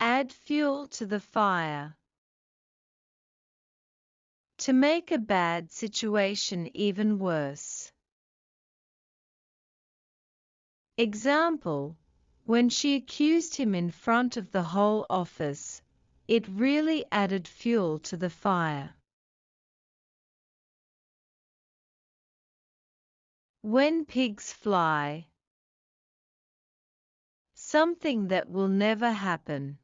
Add fuel to the fire. To make a bad situation even worse. Example: when she accused him in front of the whole office, it really added fuel to the fire. When pigs fly. Something that will never happen.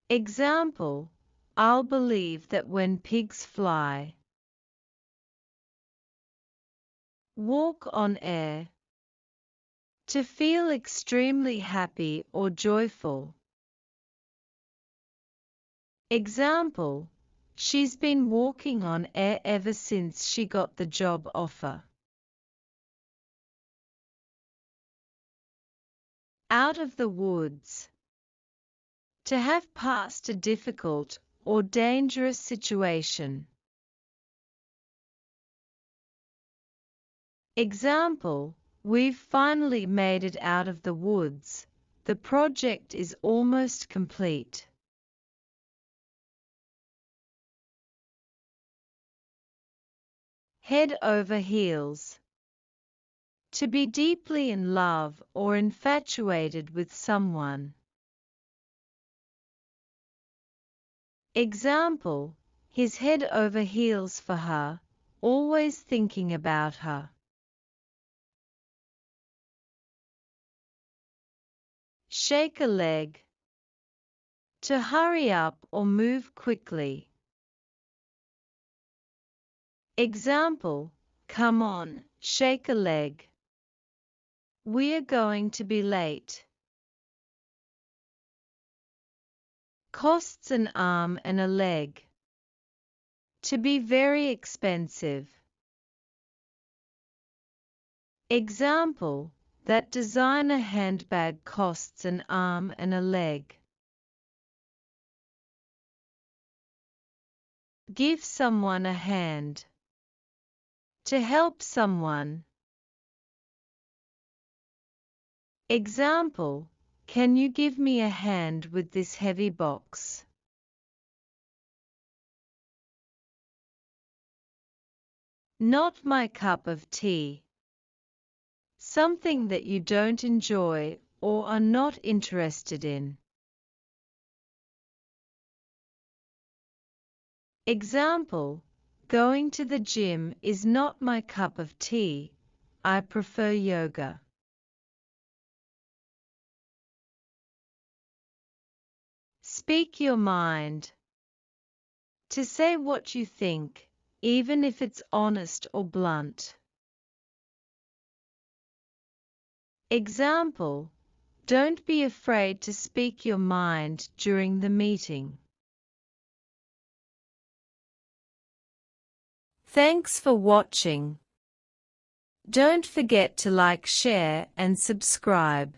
Example: I'll believe that when pigs fly. Walk on air. To feel extremely happy or joyful. Example: she's been walking on air ever since she got the job offer. Out of the woods. To have passed a difficult or dangerous situation. Example: we've finally made it out of the woods. The project is almost complete. Head over heels. To be deeply in love or infatuated with someone. Example: he's head over heels for her, always thinking about her. Shake a leg. To hurry up or move quickly. Example: come on, shake a leg. We're going to be late. Costs an arm and a leg. To be very expensive. Example: that designer handbag costs an arm and a leg. Give someone a hand. To help someone. Example: can you give me a hand with this heavy box? Not my cup of tea. Something that you don't enjoy or are not interested in. Example: going to the gym is not my cup of tea. I prefer yoga. Speak your mind. To say what you think, even if it's honest or blunt. Example: don't be afraid to speak your mind during the meeting. Thanks for watching. Don't forget to like, share, and subscribe.